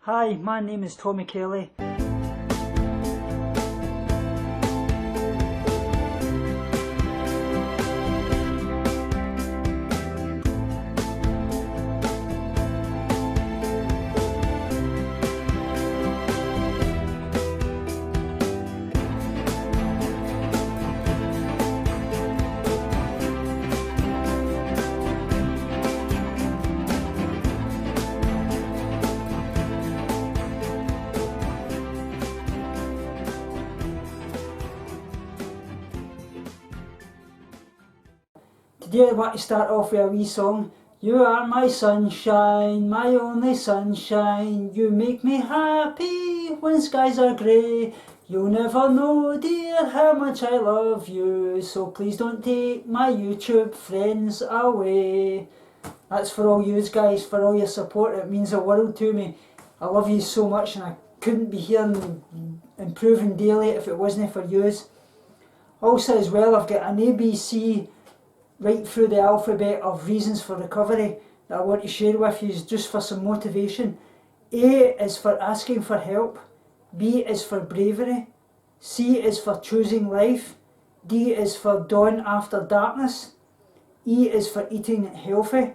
Hi, my name is Tommy Kelly. Today I want to start off with a wee song. You are my sunshine, my only sunshine. You make me happy when skies are grey. You'll never know, dear, how much I love you. So please don't take my YouTube friends away. That's for all you guys, for all your support. It means the world to me. I love you so much, and I couldn't be here and improving daily if it wasn't for yous. Also as well, I've got an ABC right through the alphabet of reasons for recovery that I want to share with you just for some motivation. A is for asking for help. B is for bravery. C is for choosing life. D is for dawn after darkness. E is for eating healthy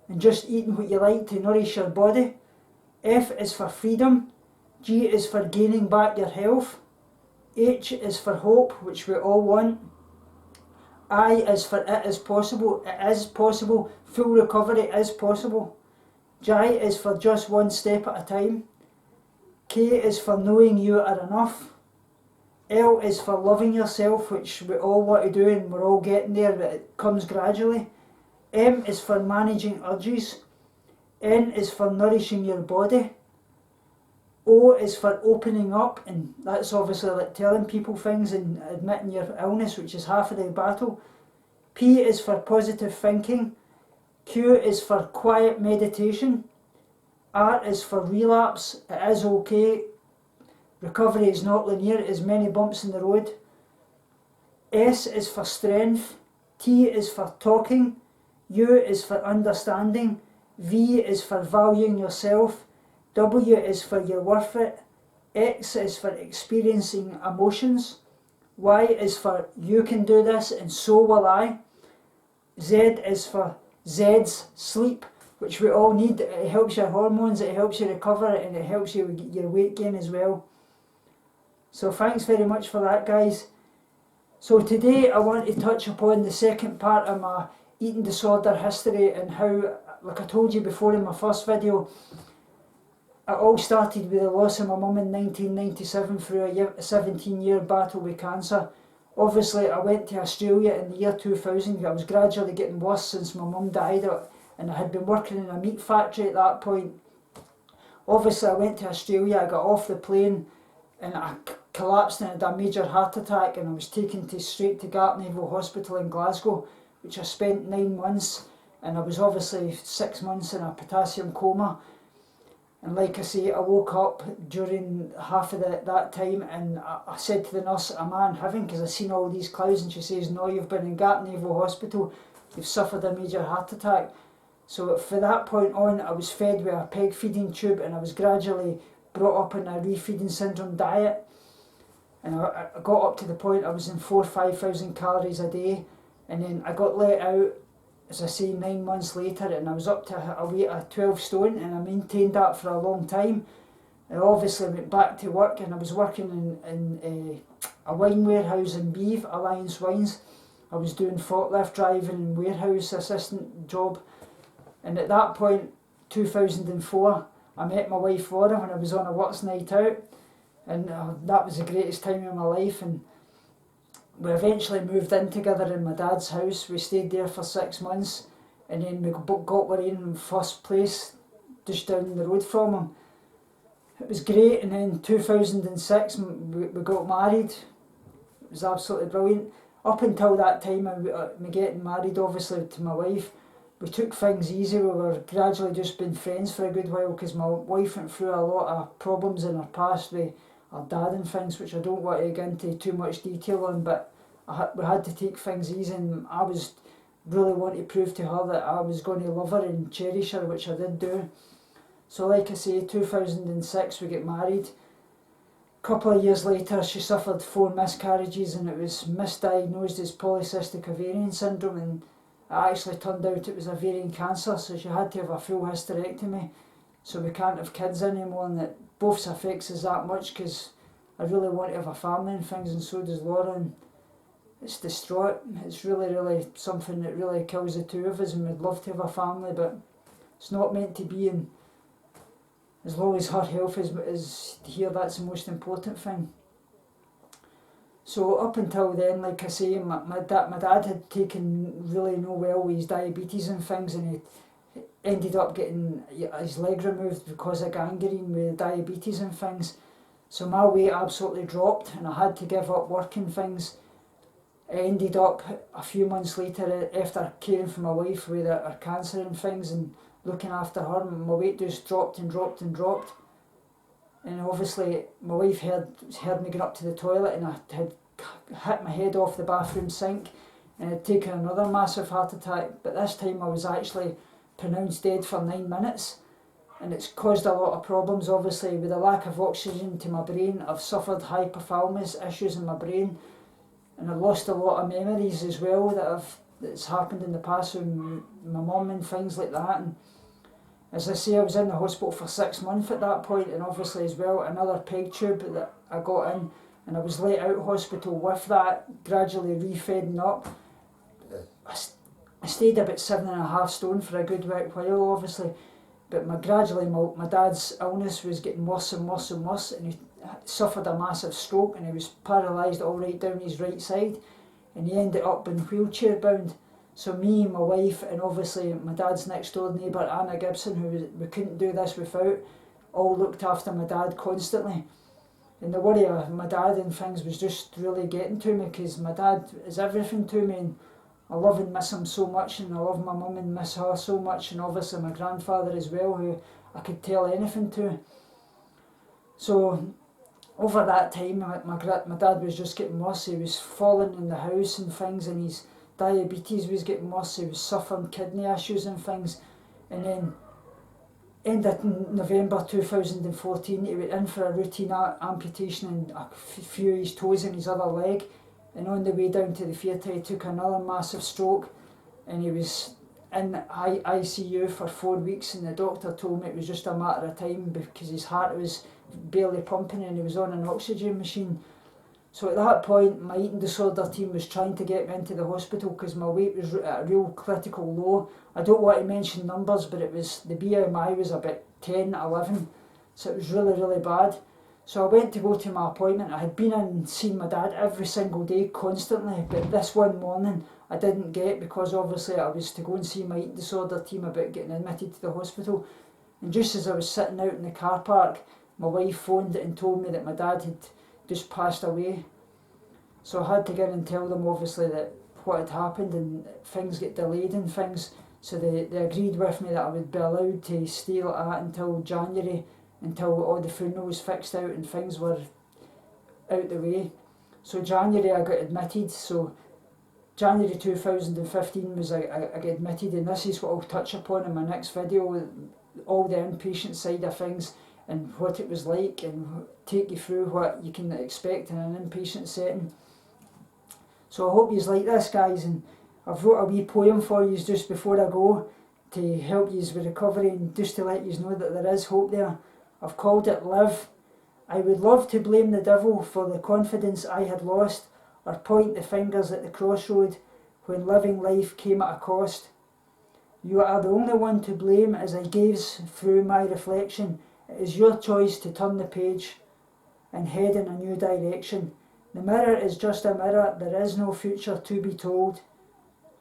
and just eating what you like to nourish your body. F is for freedom. G is for gaining back your health. H is for hope, which we all want. I is for it is possible. It is possible. Full recovery is possible. J is for just one step at a time. K is for knowing you are enough. L is for loving yourself, which we all want to do and we're all getting there, but it comes gradually. M is for managing urges. N is for nourishing your body. O is for opening up, and that's obviously like telling people things and admitting your illness, which is half of the battle. P is for positive thinking. Q is for quiet meditation. R is for relapse. It is okay. Recovery is not linear. There's many bumps in the road. S is for strength. T is for talking. U is for understanding. V is for valuing yourself. W is for you're worth it. X is for experiencing emotions. Y is for you can do this and so will I. Z is for Z's sleep, which we all need. It helps your hormones, it helps you recover, and it helps you with your weight gain as well. So thanks very much for that, guys. So today I want to touch upon the second part of my eating disorder history and how, like I told you before in my first video, it all started with the loss of my mum in 1997 through a 17-year battle with cancer. Obviously I went to Australia in the year 2000. I was gradually getting worse since my mum died, and I had been working in a meat factory at that point. Obviously I went to Australia, I got off the plane and I collapsed and had a major heart attack, and I was taken straight to Gartnavel Hospital in Glasgow, which I spent 9 months, and I was obviously 6 months in a potassium coma. And like I say, I woke up during half of that time, and I said to the nurse, am I in heaven? Because I seen all these clouds, and she says, no, you've been in Gartnavel Hospital, you've suffered a major heart attack. So from that point on, I was fed with a peg feeding tube, and I was gradually brought up in a refeeding syndrome diet. And I got up to the point I was in 4,000 or 5,000 calories a day, and then I got let out, as I say, 9 months later, and I was up to a weight of 12 stone, and I maintained that for a long time. I obviously went back to work, and I was working in a wine warehouse in Beeve, Alliance Wines. I was doing forklift driving and warehouse assistant job, and at that point, 2004, I met my wife Laura when I was on a works night out, and that was the greatest time of my life. And we eventually moved in together in my dad's house. We stayed there for 6 months, and then we got our own first place just down the road from him. It was great, and then 2006 we got married. It was absolutely brilliant. Up until that time of me getting married, obviously, to my wife, we took things easy. We were gradually just been friends for a good while, because my wife went through a lot of problems in her past with her dad and things, which I don't want to get into too much detail on, but we had to take things easy, and I was really wanting to prove to her that I was going to love her and cherish her, which I did do. So like I say, 2006 we get married. A couple of years later she suffered 4 miscarriages and it was misdiagnosed as polycystic ovarian syndrome, and it actually turned out it was ovarian cancer, so she had to have a full hysterectomy, so we can't have kids anymore, and it both affects us that much because I really want to have a family and things, and so does Laura, and it's distraught. It's really something that really kills the two of us, and we'd love to have a family, but it's not meant to be, and as long as her health is here, that's the most important thing. So up until then, like I say, my dad had taken really no well with his diabetes and things, and he ended up getting his leg removed because of gangrene with diabetes and things. So my weight absolutely dropped and I had to give up work and things. I ended up a few months later, after caring for my wife with her cancer and things and looking after her, my weight just dropped and dropped and dropped. And obviously my wife heard me going up to the toilet, and I had hit my head off the bathroom sink and had taken another massive heart attack, but this time I was actually pronounced dead for 9 minutes, and it's caused a lot of problems. Obviously with the lack of oxygen to my brain, I've suffered hypothalamus issues in my brain, and I've lost a lot of memories as well that's happened in the past with my mum and things like that. And as I say, I was in the hospital for 6 months at that point, and obviously as well another peg tube that I got in, and I was let out of hospital with that, gradually refeeding up. I stayed about 7.5 stone for a good while obviously, but gradually my dad's illness was getting worse and worse and worse, and he suffered a massive stroke and he was paralysed all right down his right side, and he ended up being wheelchair bound. So me, my wife, and obviously my dad's next door neighbour Anna Gibson, who we couldn't do this without, all looked after my dad constantly. And the worry of my dad and things was just really getting to me, because my dad is everything to me, and I love and miss him so much, and I love my mum and miss her so much, and obviously my grandfather as well, who I could tell anything to. So over that time my dad was just getting worse. He was falling in the house and things, and his diabetes was getting worse. He was suffering kidney issues and things, and then end of November 2014 he went in for a routine amputation and a few of his toes in his other leg, and on the way down to the theatre he took another massive stroke, and he was in ICU for 4 weeks, and the doctor told me it was just a matter of time because his heart was barely pumping and he was on an oxygen machine. So at that point my eating disorder team was trying to get me into the hospital because my weight was at a real critical low. I don't want to mention numbers, but it was, the BMI was about 10, 11, so it was really bad. So I went to go to my appointment. I had been in and seen my dad every single day constantly, but this one morning I didn't get, because obviously I was to go and see my eating disorder team about getting admitted to the hospital. And just as I was sitting out in the car park, my wife phoned and told me that my dad had just passed away. So I had to go in and tell them obviously that what had happened, and things get delayed and things. So they agreed with me that I would be allowed to stay like that until January, until all the funeral was fixed out and things were out the way. So January I got admitted. So January 2015 was I got admitted, and this is what I'll touch upon in my next video, all the inpatient side of things and what it was like, and take you through what you can expect in an inpatient setting. So I hope you like this, guys, and I've wrote a wee poem for you just before I go to help you with recovery, and just to let you know that there is hope there. I've called it Live. I would love to blame the devil for the confidence I had lost, or point the fingers at the crossroad when living life came at a cost. You are the only one to blame as I gaze through my reflection. It is your choice to turn the page and head in a new direction. The mirror is just a mirror, there is no future to be told.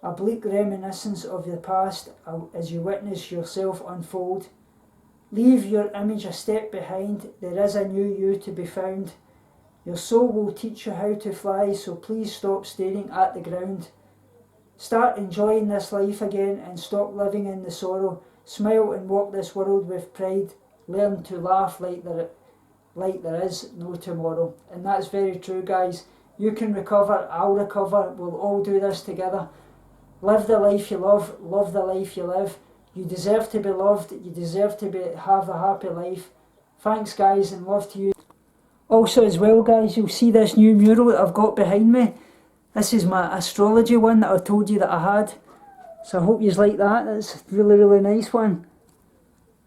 A bleak reminiscence of the past as you witness yourself unfold. Leave your image a step behind, there is a new you to be found. Your soul will teach you how to fly, so please stop staring at the ground. Start enjoying this life again and stop living in the sorrow. Smile and walk this world with pride. Learn to laugh like there is no tomorrow. And that's very true, guys. You can recover, I'll recover, we'll all do this together. Live the life you love the life you live. You deserve to be loved. You deserve to have a happy life. Thanks guys, and love to you. Also as well guys, you'll see this new mural that I've got behind me. This is my astrology one that I told you that I had. So I hope you like that. It's a really nice one.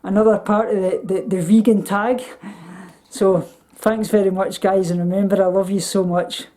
Another part of the vegan tag. So thanks very much guys, and remember I love you so much.